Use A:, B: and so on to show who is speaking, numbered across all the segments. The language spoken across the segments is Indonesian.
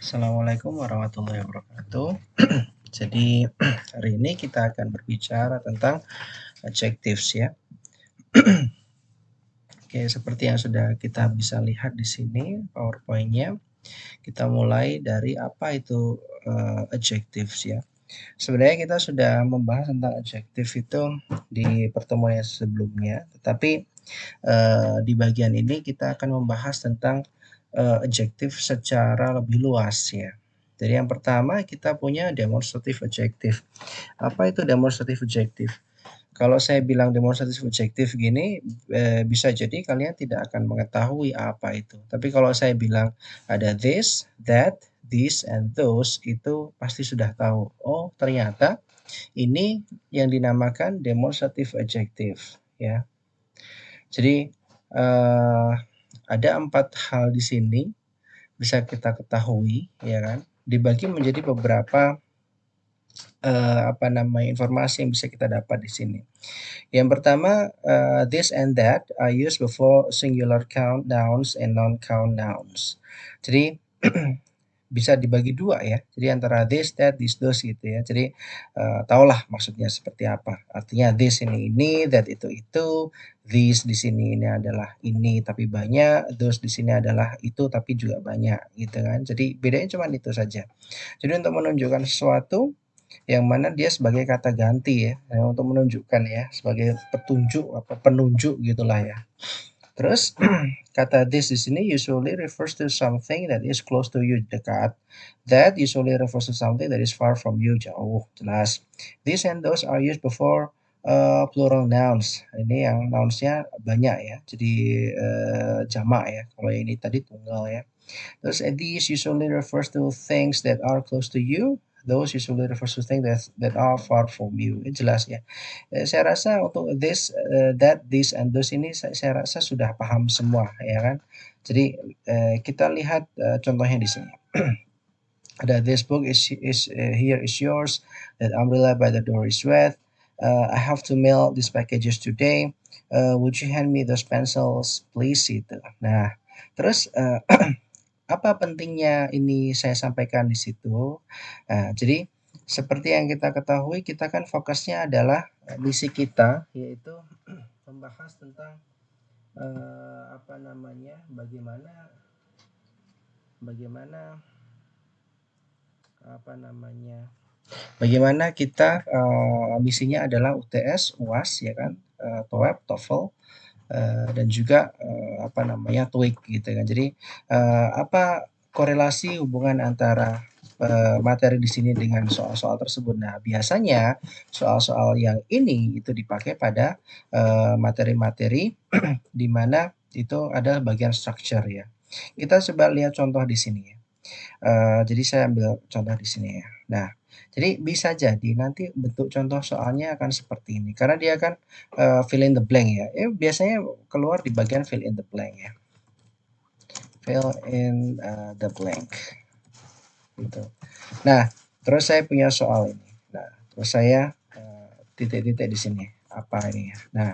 A: Assalamualaikum warahmatullahi wabarakatuh. Jadi hari ini kita akan berbicara tentang adjectives ya. Oke, seperti yang sudah kita bisa lihat di sini PowerPoint-nya. Kita mulai dari apa itu adjectives ya. Sebenarnya kita sudah membahas tentang adjective itu di pertemuan yang sebelumnya, tetapi di bagian ini kita akan membahas tentang adjective secara lebih luas ya. Jadi yang pertama kita punya demonstrative adjective. Apa itu demonstrative adjective? Kalau saya bilang demonstrative adjective gini, bisa jadi kalian tidak akan mengetahui apa itu. Tapi kalau saya bilang ada this, that, this, and those, itu pasti sudah tahu. Oh, ternyata ini yang dinamakan demonstrative adjective ya. Jadi ada 4 hal di sini bisa kita ketahui ya kan, dibagi menjadi beberapa informasi yang bisa kita dapat di sini. Yang pertama, this and that are used before singular count nouns and non-count nouns. Jadi bisa dibagi dua ya. Jadi antara this, that, this, those gitu ya. Jadi tahulah maksudnya seperti apa. Artinya this ini, that itu, this di sini ini adalah ini tapi banyak, those di sini adalah itu tapi juga banyak gitu kan. Jadi bedanya cuma itu saja. Jadi untuk menunjukkan sesuatu yang mana dia sebagai kata ganti ya, untuk menunjukkan ya, sebagai petunjuk apa penunjuk gitulah ya. Terus kata this di sini usually refers to something that is close to you, dekat. That usually refers to something that is far from you, jauh, jelas. This and those are used before plural nouns. Ini yang nounsnya banyak ya, jadi jamak ya. Kalau ini tadi tunggal ya. Terus these usually refers to things that are close to you. Those usually refers to things that are far from you. Ini jelas ya. Saya rasa untuk this, that, this, and those ini saya rasa sudah paham semua ya kan. Jadi kita lihat contohnya di sini. Ada this book is here is yours. That umbrella by the door is wet. I have to mail these packages today. Would you hand me those pencils, please? Itu. Nah, terus apa pentingnya ini saya sampaikan di situ? Jadi seperti yang kita ketahui, kita kan fokusnya adalah misi kita, yaitu membahas tentang bagaimana kita misinya adalah UTS, UAS ya kan, TOEFL, TOEFL, dan juga TOEIC gitu kan. Jadi apa korelasi hubungan antara materi di sini dengan soal-soal tersebut. Nah, biasanya soal-soal yang ini itu dipakai pada materi-materi di mana itu ada bagian structure ya. Kita coba lihat contoh di sini ya. Jadi saya ambil contoh di sini ya. Nah, jadi bisa jadi nanti bentuk contoh soalnya akan seperti ini karena dia akan fill in the blank ya. Biasanya keluar di bagian fill in the blank ya. Fill in the blank. Gitu. Nah, terus saya punya soal ini. Nah, terus saya titik-titik di sini. Apa ini ya? Nah,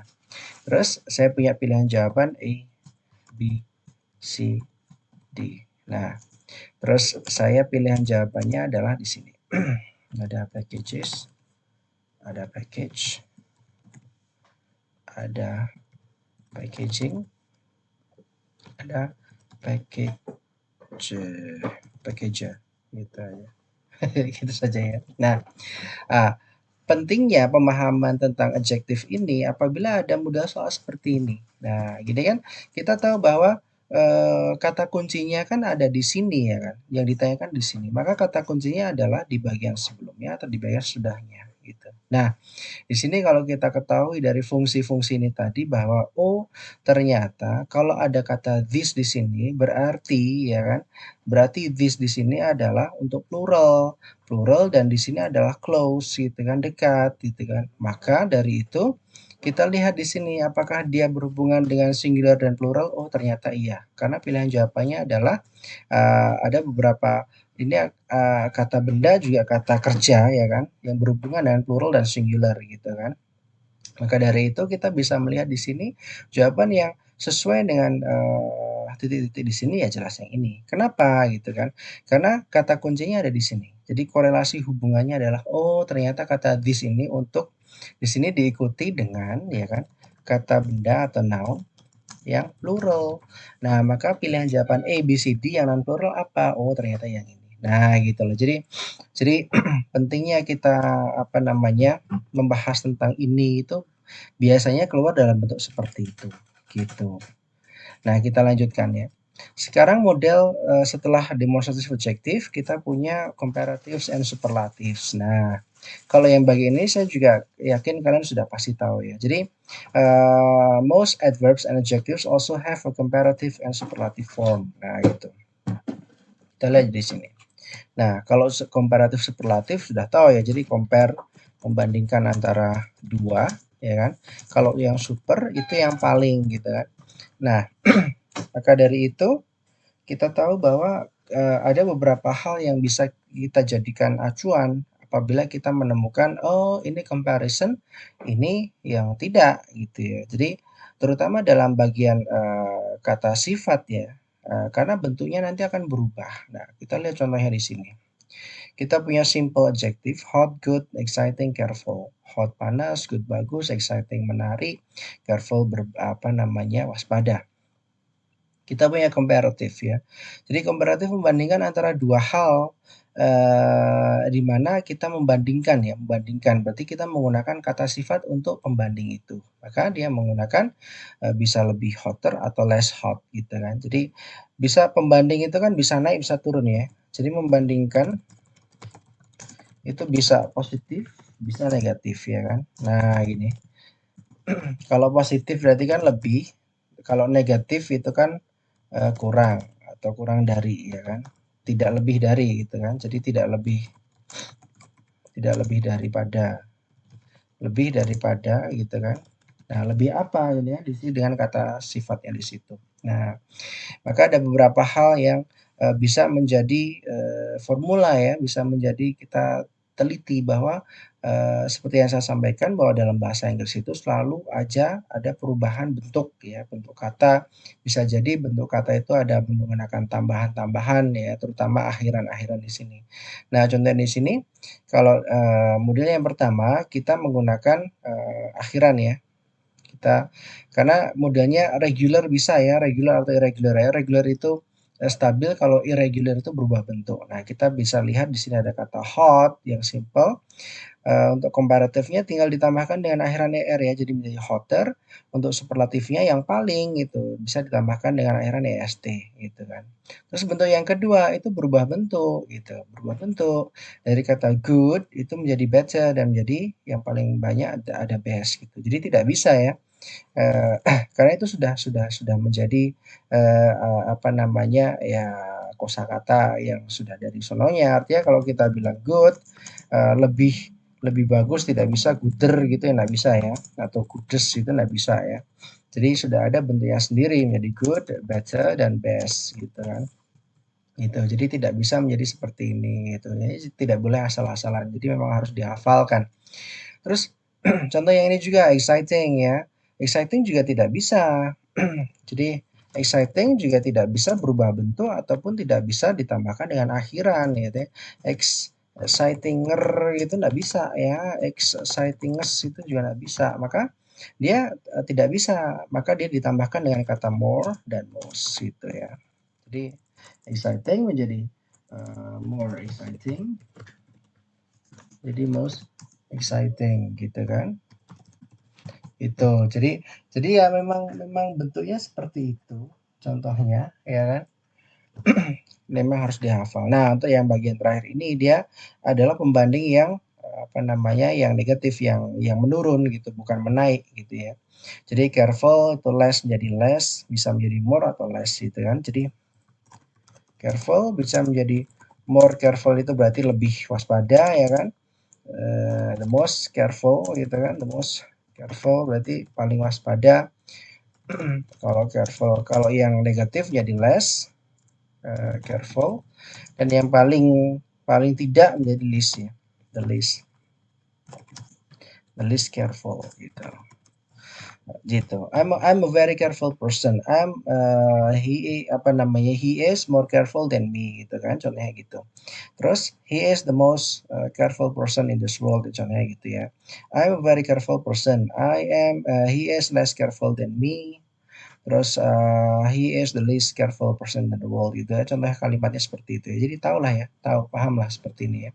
A: terus saya punya pilihan jawaban A, B, C, D. Nah, terus saya pilihan jawabannya adalah di sini. Ada packages, ada package, ada packaging, ada packager gitu aja. Gitu saja ya. Nah, pentingnya pemahaman tentang adjektif ini apabila ada modal soal seperti ini. Nah, gini kan kita tahu bahwa kata kuncinya kan ada di sini ya kan, yang ditanyakan di sini. Maka kata kuncinya adalah di bagian sebelumnya atau di bagian sudahnya gitu. Nah, di sini kalau kita ketahui dari fungsi-fungsi ini tadi bahwa ternyata kalau ada kata this di sini berarti ya kan, berarti this di sini adalah untuk plural dan di sini adalah close gitu kan, dekat gitu kan. Maka dari itu kita lihat di sini apakah dia berhubungan dengan singular dan plural. Oh, ternyata iya. Karena pilihan jawabannya adalah ada beberapa ini kata benda juga kata kerja ya kan, yang berhubungan dengan plural dan singular gitu kan. Maka dari itu kita bisa melihat di sini jawaban yang sesuai dengan titik-titik di sini ya jelas yang ini. Kenapa gitu kan? Karena kata kuncinya ada di sini. Jadi korelasi hubungannya adalah oh ternyata kata this ini untuk di sini diikuti dengan ya kan kata benda atau noun yang plural. Nah, maka pilihan jawaban A, B, C, D yang non plural apa? Oh, ternyata yang ini. Nah, gitu loh. Jadi pentingnya kita apa namanya membahas tentang ini itu biasanya keluar dalam bentuk seperti itu, gitu. Nah, kita lanjutkan ya. Sekarang model setelah demonstrative objective kita punya comparatives and superlatives. Nah, kalau yang bagian ini saya juga yakin kalian sudah pasti tahu ya. Jadi most adverbs and adjectives also have a comparative and superlative form. Nah, gitu. Kita lihat di sini. Nah, kalau comparative superlatif sudah tahu ya. Jadi compare membandingkan antara dua, ya kan. Kalau yang super itu yang paling gitu kan. Nah, maka dari itu kita tahu bahwa ada beberapa hal yang bisa kita jadikan acuan apabila kita menemukan oh ini comparison, ini yang tidak gitu ya. Jadi terutama dalam bagian kata sifat ya, karena bentuknya nanti akan berubah. Nah, kita lihat contohnya di sini. Kita punya simple adjective, hot, good, exciting, careful. Hot panas, good bagus, exciting menarik, careful waspada. Kita punya comparative ya. Jadi comparative membandingkan antara dua hal di mana kita membandingkan ya, membandingkan. Berarti kita menggunakan kata sifat untuk pembanding itu. Maka dia menggunakan bisa lebih hotter atau less hot gitu kan. Jadi bisa pembanding itu kan bisa naik bisa turun ya. Jadi membandingkan itu bisa positif, bisa negatif ya kan. Nah, gini. Kalau positif berarti kan lebih, kalau negatif itu kan kurang atau kurang dari ya kan. Tidak lebih dari gitu kan. Jadi tidak lebih daripada, lebih daripada gitu kan. Nah, lebih apa ini ya di sini dengan kata sifatnya di situ. Nah, maka ada beberapa hal yang bisa menjadi formula ya, bisa menjadi kita teliti bahwa seperti yang saya sampaikan bahwa dalam bahasa Inggris itu selalu aja ada perubahan bentuk ya, bentuk kata. Bisa jadi bentuk kata itu ada menggunakan tambahan-tambahan ya, terutama akhiran-akhiran di sini. Nah, contoh di sini kalau model yang pertama kita menggunakan akhiran ya. Karena modelnya regular bisa ya, regular atau irregular ya. Regular itu stabil, kalau irregular itu berubah bentuk. Nah, kita bisa lihat di sini ada kata hot yang simple. Untuk komparatifnya tinggal ditambahkan dengan akhirannya er ya, jadi menjadi hotter. Untuk superlatifnya yang paling itu bisa ditambahkan dengan akhirannya est gitu kan. Terus bentuk yang kedua itu berubah bentuk gitu, berubah bentuk. Dari kata good itu menjadi better dan menjadi yang paling banyak ada best gitu. Jadi tidak bisa ya. Karena itu sudah menjadi ya kosakata yang sudah dari sononya. Artinya kalau kita bilang good lebih bagus tidak bisa gooder gitu ya, nggak bisa ya, atau goodes itu nggak bisa ya. Jadi sudah ada bentuknya sendiri menjadi good, better, dan best gitu kan. Gitu. Jadi tidak bisa menjadi seperti ini gitu. Jadi tidak boleh asal-asalan. Jadi memang harus dihafalkan. Terus contoh yang ini juga exciting ya. Exciting juga tidak bisa. Jadi exciting juga tidak bisa berubah bentuk ataupun tidak bisa ditambahkan dengan akhiran gitu ya. Excitinger itu enggak bisa ya. Excitingness itu juga enggak bisa. Maka dia tidak bisa. Maka dia ditambahkan dengan kata more dan most gitu ya. Jadi exciting menjadi more exciting. Jadi most exciting gitu kan. Itu. Jadi ya memang bentuknya seperti itu contohnya ya kan. Memang harus dihafal. Nah, untuk yang bagian terakhir ini dia adalah pembanding yang yang negatif, yang menurun gitu, bukan menaik gitu ya. Jadi careful itu less menjadi less, bisa menjadi more atau less gitu kan. Jadi careful bisa menjadi more careful itu berarti lebih waspada ya kan. The most careful gitu kan, the most careful berarti paling waspada. Kalau careful, kalau yang negatif jadi less careful, dan yang paling tidak menjadi least ya, the least careful gitu. Gitu. I'm a very careful person. He is more careful than me gitu kan, contohnya gitu. Terus he is the most careful person in this world, contohnya gitu ya. I'm a very careful person. He is less careful than me. Terus he is the least careful person in the world gitu ya. Contoh kalimatnya seperti itu ya. Jadi tahulah ya, pahamlah seperti ini ya.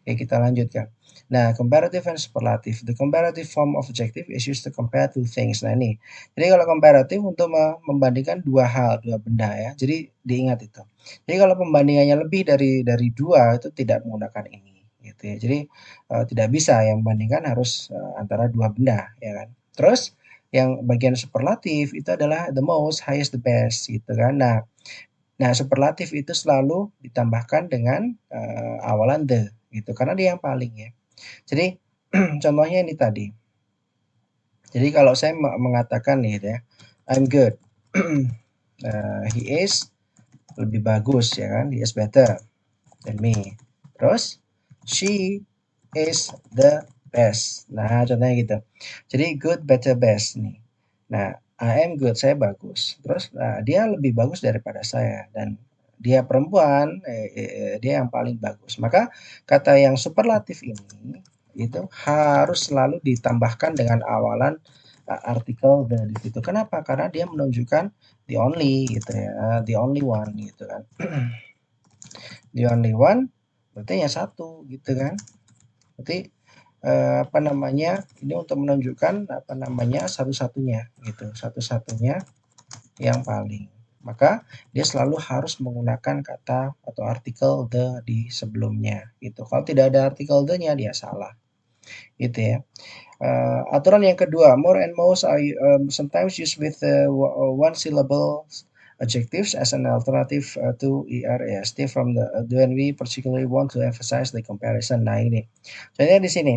A: Oke, kita lanjutkan. Nah, comparative and superlative. The comparative form of adjective is used to compare two things. Nah, ini. Jadi kalau comparative untuk membandingkan dua hal, dua benda ya. Jadi diingat itu. Jadi kalau pembandingannya lebih dari dua itu tidak menggunakan ini gitu ya. Jadi tidak bisa yang membandingkan harus antara dua benda ya kan. Terus yang bagian superlatif itu adalah the most, highest, the best gitu kan. Nah, superlatif itu selalu ditambahkan dengan awalan the gitu karena dia yang paling ya. Jadi contohnya ini tadi. Jadi kalau saya mengatakan nih ya, I'm good. He is lebih bagus ya kan, he is better than me. Terus she is the best. Nah, contohnya gitu. Jadi good, better, best nih. Nah, I am good, saya bagus. Terus dia lebih bagus daripada saya dan dia perempuan, dia yang paling bagus. Maka kata yang superlatif ini itu harus selalu ditambahkan dengan awalan artikel the di situ. Kenapa? Karena dia menunjukkan the only gitu ya, the only one gitu kan. The only one berarti yang satu gitu kan. Berarti ini untuk menunjukkan satu-satunya gitu, satu-satunya yang paling. Maka dia selalu harus menggunakan kata atau artikel the di sebelumnya gitu. Kalau tidak ada artikel the-nya dia salah. Gitu ya. Aturan yang kedua, more and most are sometimes used with one syllable adjectives as an alternative to EREST from when we particularly want to emphasize the comparison. Nah ini, contohnya di sini.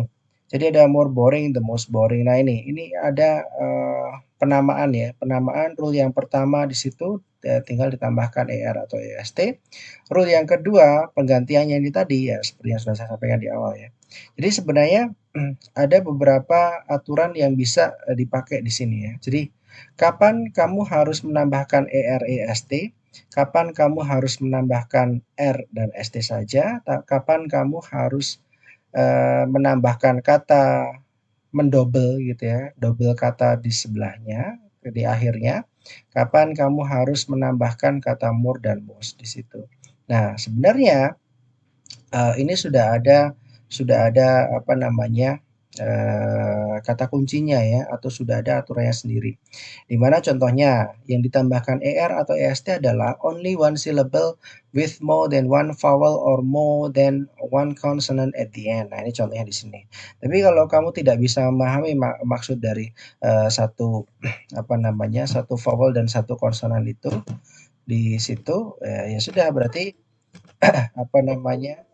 A: Jadi ada more boring, the most boring. Nah ini ada penamaan ya, penamaan rule yang pertama di situ tinggal ditambahkan ER atau EST. Rule yang kedua penggantiannya ini tadi ya seperti yang sudah saya sampaikan di awal ya. Jadi sebenarnya ada beberapa aturan yang bisa dipakai di sini ya. Jadi kapan kamu harus menambahkan ER, EST, kapan kamu harus menambahkan R dan ST saja, kapan kamu harus menambahkan kata mendobel gitu ya, double kata di sebelahnya, di akhirnya, kapan kamu harus menambahkan kata more dan most di situ. Nah, sebenarnya ini sudah ada kata kuncinya ya atau sudah ada aturannya sendiri. Di mana contohnya yang ditambahkan ER atau EST adalah only one syllable with more than one vowel or more than one consonant at the end. Nah, ini contohnya di sini. Tapi kalau kamu tidak bisa memahami maksud dari satu satu vowel dan satu konsonan itu di situ ya sudah berarti apa namanya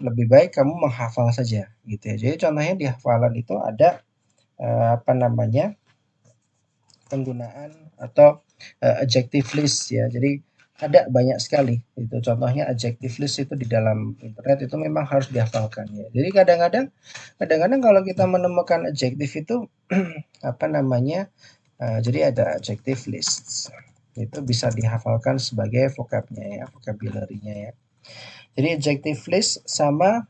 A: lebih baik kamu menghafal saja gitu ya. Jadi contohnya di hafalan itu ada penggunaan atau adjective list ya. Jadi ada banyak sekali itu. Contohnya adjective list itu di dalam internet itu memang harus dihafalkan ya. Jadi kadang-kadang kalau kita menemukan adjective itu jadi ada adjective list. Itu bisa dihafalkan sebagai vocabnya ya, vocabulary-nya ya. Jadi adjective list sama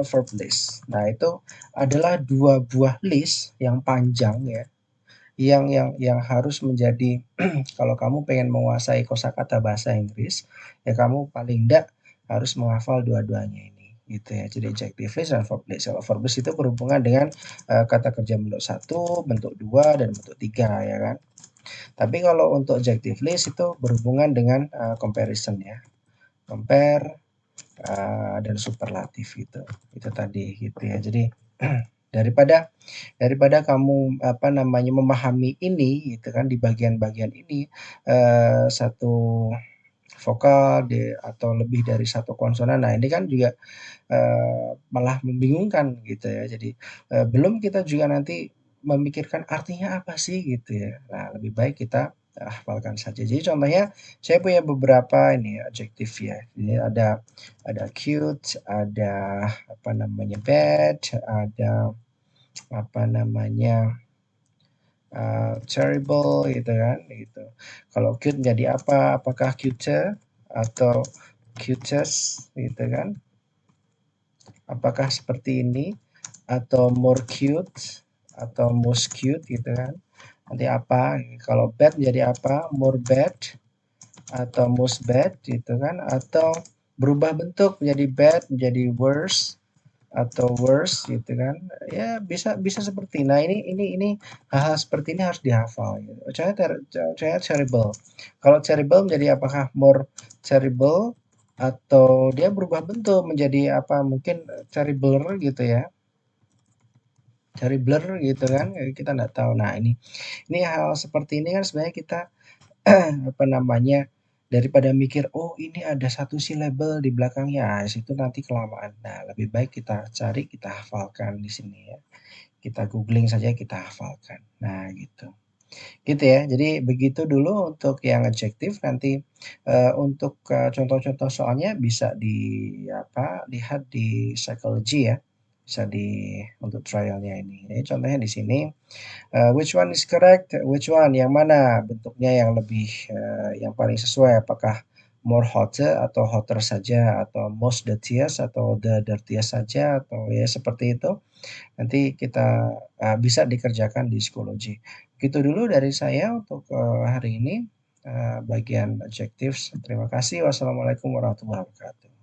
A: verb list. Nah, itu adalah dua buah list yang panjang ya, yang harus menjadi kalau kamu pengen menguasai kosakata bahasa Inggris, ya kamu paling tidak harus menghafal dua-duanya ini gitu ya. Jadi adjective list dan verb list. Kalau verb list itu berhubungan dengan kata kerja bentuk 1, bentuk 2, dan bentuk 3 ya kan. Tapi kalau untuk adjective list itu berhubungan dengan comparison ya. Compare dan superlatif gitu. Itu tadi gitu ya. Jadi daripada kamu memahami ini gitu kan di bagian-bagian ini satu vokal atau lebih dari satu konsonan. Nah, ini kan juga malah membingungkan gitu ya. Jadi belum kita juga nanti memikirkan artinya apa sih gitu ya. Nah, lebih baik kita hafalkan saja. Jadi contohnya saya punya beberapa ini adjektif ya. Ini ada cute, ada bad, ada terrible gitu kan, gitu. Kalau cute menjadi apa? Apakah cuter atau cutest gitu kan? Apakah seperti ini atau more cute atau most cute gitu kan? Nanti apa? Kalau bad menjadi apa? More bad atau most bad gitu kan? Atau berubah bentuk menjadi bad menjadi worse atau worse gitu kan, ya bisa bisa seperti nah ini hal-hal seperti ini harus dihafal gitu. Saya terrible, kalau terrible menjadi apakah more terrible atau dia berubah bentuk menjadi apa, mungkin terribler gitu ya, terribler gitu kan, kita nggak tahu. Nah ini hal seperti ini kan sebenarnya kita apa namanya, daripada mikir, "Oh ini ada satu silabel di belakangnya," itu nanti kelamaan. Nah lebih baik kita cari, kita hafalkan di sini ya. Kita googling saja, kita hafalkan. Nah gitu. Gitu ya, jadi begitu dulu untuk yang adjektif, nanti, untuk, contoh-contoh soalnya bisa apa, lihat di psychology ya, bisa untuk trialnya ini. Jadi contohnya di sini, which one is correct? Which one? Yang mana bentuknya yang lebih, yang paling sesuai? Apakah more hotter atau hotter saja, atau most dirtiest atau the dirtiest saja, atau ya seperti itu. Nanti kita, bisa dikerjakan di psikologi. Gitu dulu dari saya untuk, hari ini, bagian adjectives. Terima kasih. Wassalamualaikum warahmatullahi wabarakatuh.